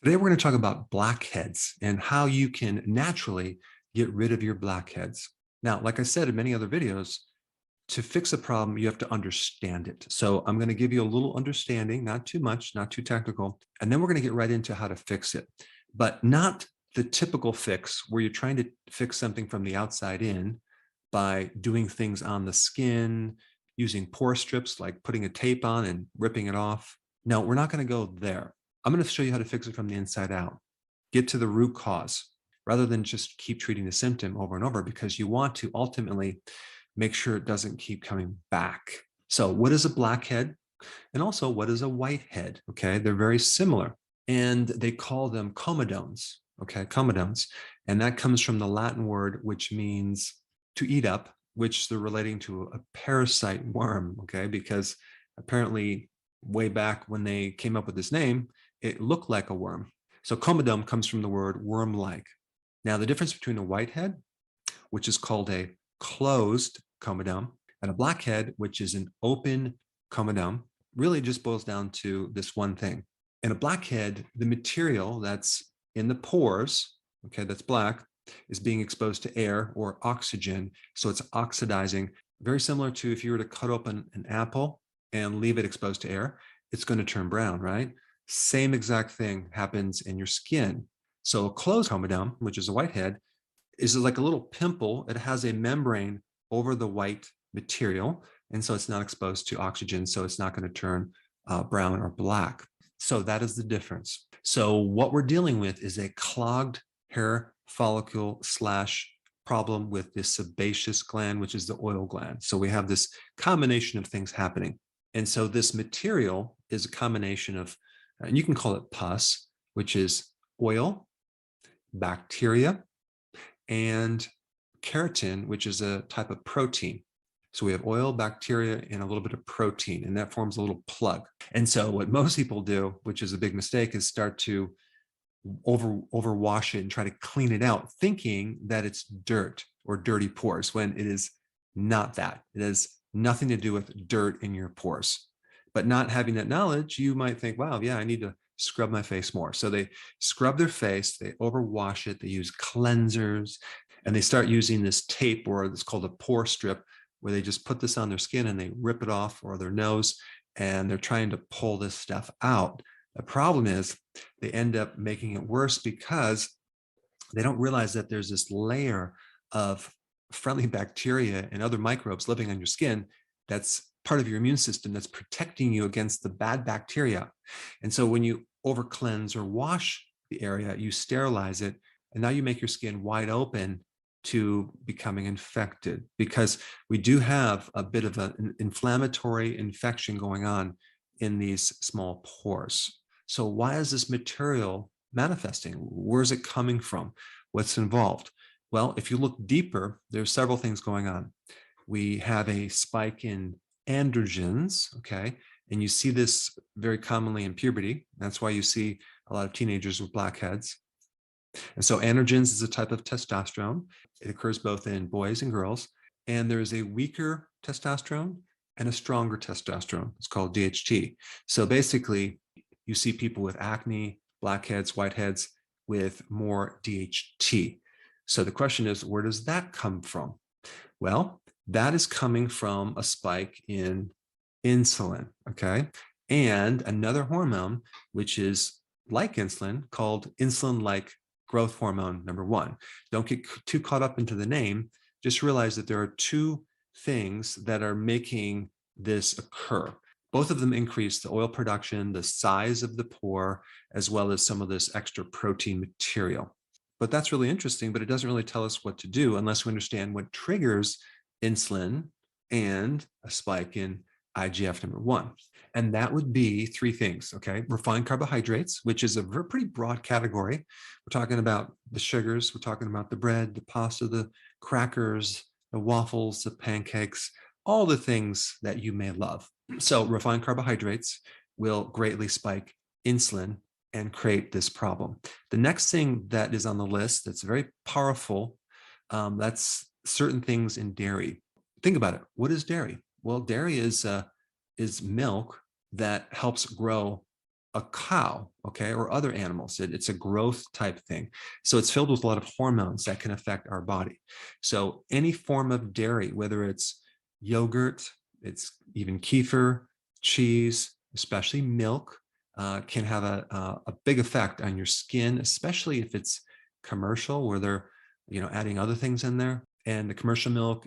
Today, we're going to talk about blackheads and how you can naturally get rid of your blackheads. Now, like I said in many other videos, to fix a problem, you have to understand it. So I'm going to give you a little understanding, not too much, not too technical, and then we're going to get right into how to fix it, but not the typical fix where you're trying to fix something from the outside in by doing things on the skin, using pore strips, like putting a tape on and ripping it off. No, we're not going to go there. I'm going to show you how to fix it from the inside out. Get to the root cause rather than just keep treating the symptom over and over, because you want to ultimately make sure it doesn't keep coming back. So what is a blackhead? And also, what is a whitehead? Okay, they're very similar. And they call them comedones. Okay, comedones. And that comes from the Latin word, which means to eat up, which they're relating to a parasite worm. Okay, because apparently way back when they came up with this name, it looked like a worm. So comedone comes from the word worm-like. Now, the difference between a whitehead, which is called a closed comedone, and a blackhead, which is an open comedone, really just boils down to this one thing. In a blackhead, the material that's in the pores, okay, that's black, is being exposed to air or oxygen. So it's oxidizing, very similar to if you were to cut open an apple and leave it exposed to air, it's going to turn brown, right? Same exact thing happens in your skin. So a closed comedone, which is a whitehead, is like a little pimple. It has a membrane over the white material, and so it's not exposed to oxygen, so it's not going to turn brown or black. So that is the difference. So what we're dealing with is a clogged hair follicle / problem with the sebaceous gland, which is the oil gland. So we have this combination of things happening. And so this material is a combination of, and you can call it pus, which is oil, bacteria, and keratin, which is a type of protein. So we have oil, bacteria, and a little bit of protein, and that forms a little plug. And so what most people do, which is a big mistake, is start to overwash it and try to clean it out, thinking that it's dirt or dirty pores, when it is not that. It has nothing to do with dirt in your pores. But not having that knowledge, you might think, wow, yeah, I need to scrub my face more. So they scrub their face, they overwash it, they use cleansers, and they start using this tape, or it's called a pore strip, where they just put this on their skin and they rip it off, or their nose, and they're trying to pull this stuff out. The problem is they end up making it worse because they don't realize that there's this layer of friendly bacteria and other microbes living on your skin that's part of your immune system that's protecting you against the bad bacteria. And so when you over cleanse or wash the area, you sterilize it, and now you make your skin wide open to becoming infected, because we do have a bit of an inflammatory infection going on in these small pores. So why is this material manifesting? Where is it coming from? What's involved? Well, if you look deeper, there's several things going on. We have a spike in androgens, okay? And you see this very commonly in puberty. That's why you see a lot of teenagers with blackheads. And so androgens is a type of testosterone. It occurs both in boys and girls. And there is a weaker testosterone and a stronger testosterone. It's called DHT. So basically, you see people with acne, blackheads, whiteheads with more DHT. So the question is, where does that come from? Well, that is coming from a spike in insulin, okay? And another hormone, which is like insulin, called insulin-like growth hormone number 1. Don't get too caught up into the name. Just realize that there are two things that are making this occur. Both of them increase the oil production, the size of the pore, as well as some of this extra protein material. But that's really interesting, but it doesn't really tell us what to do unless we understand what triggers insulin and a spike in IGF number 1. And that would be three things, okay? Refined carbohydrates, which is a pretty broad category. We're talking about the sugars, we're talking about the bread, the pasta, the crackers, the waffles, the pancakes, all the things that you may love. So refined carbohydrates will greatly spike insulin and create this problem. The next thing that is on the list that's very powerful, that's certain things in dairy. Think about it. What is dairy? Well, dairy is milk that helps grow a cow, okay, or other animals. It's a growth type thing. So it's filled with a lot of hormones that can affect our body. So any form of dairy, whether it's yogurt, it's even kefir, cheese, especially milk, can have a big effect on your skin, especially if it's commercial, where they're adding other things in there. And the commercial milk,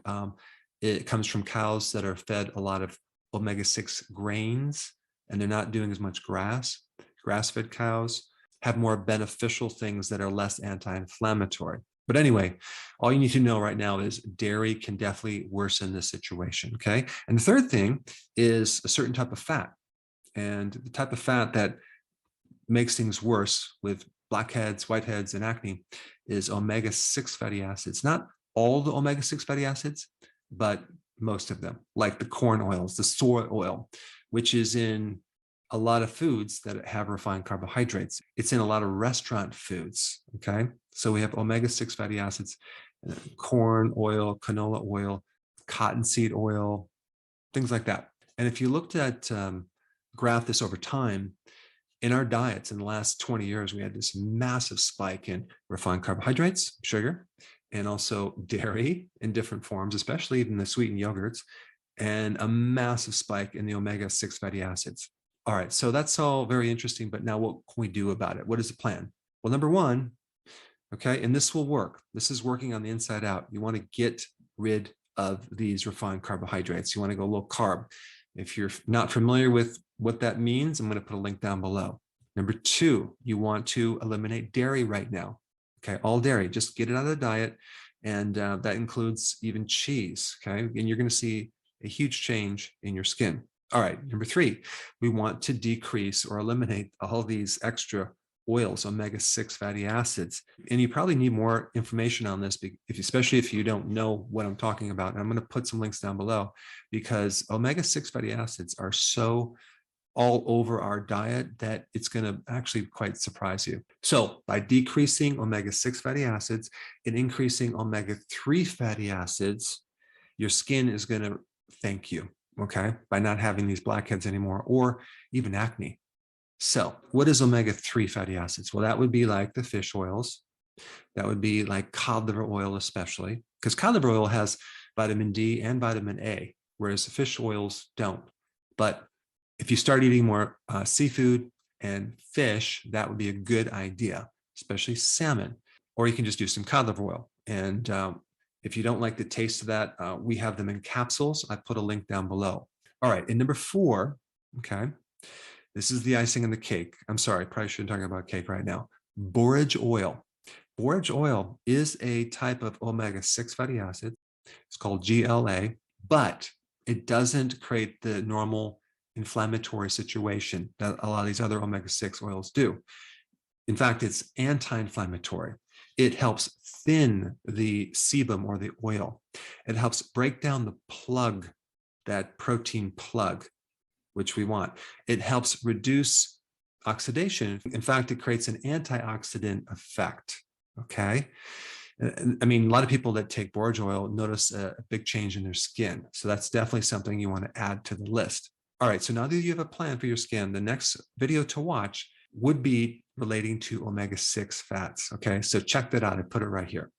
it comes from cows that are fed a lot of omega-6 grains, and they're not doing as much grass. Grass-fed cows have more beneficial things that are less anti-inflammatory. But anyway, all you need to know right now is dairy can definitely worsen this situation, okay? And the third thing is a certain type of fat. And the type of fat that makes things worse with blackheads, whiteheads, and acne is omega-6 fatty acids. Not all the omega-6 fatty acids, but most of them, like the corn oils, the soy oil, which is in a lot of foods that have refined carbohydrates. It's in a lot of restaurant foods, okay? So we have omega-6 fatty acids, corn oil, canola oil, cottonseed oil, things like that. And if you looked at, graph this over time, in our diets in the last 20 years, we had this massive spike in refined carbohydrates, sugar, and also dairy in different forms, especially in the sweetened yogurts, and a massive spike in the omega-6 fatty acids. All right, so that's all very interesting, but now what can we do about it? What is the plan? Well, number one, okay, and this will work. This is working on the inside out. You want to get rid of these refined carbohydrates. You want to go low carb. If you're not familiar with what that means, I'm going to put a link down below. Number two, you want to eliminate dairy right now. Okay, all dairy, just get it out of the diet. And that includes even cheese, okay? And you're going to see a huge change in your skin. All right, number three, we want to decrease or eliminate all these extra oils, omega-6 fatty acids. And you probably need more information on this, especially if you don't know what I'm talking about. And I'm going to put some links down below, because omega-6 fatty acids are so all over our diet that it's going to actually quite surprise you. So by decreasing omega-6 fatty acids and increasing omega-3 fatty acids, your skin is going to thank you, okay, by not having these blackheads anymore, or even acne. So what is omega-3 fatty acids? Well, that would be like the fish oils. That would be like cod liver oil, especially, because cod liver oil has vitamin D and vitamin A, whereas the fish oils don't. But if you start eating more seafood and fish, that would be a good idea, especially salmon, or you can just do some cod liver oil. And if you don't like the taste of that, we have them in capsules. I put a link down below. All right, and number four, okay, this is the icing on the cake. I'm sorry, probably shouldn't talk about cake right now. Borage oil. Borage oil is a type of omega-6 fatty acid. It's called GLA, but it doesn't create the normal inflammatory situation that a lot of these other omega-6 oils do. In fact, it's anti-inflammatory. It helps thin the sebum or the oil. It helps break down the plug, that protein plug, which we want. It helps reduce oxidation. In fact, it creates an antioxidant effect, okay? I mean, a lot of people that take borage oil notice a big change in their skin. So that's definitely something you want to add to the list. All right, so now that you have a plan for your skin, the next video to watch would be relating to omega-6 fats, okay? So check that out. I put it right here.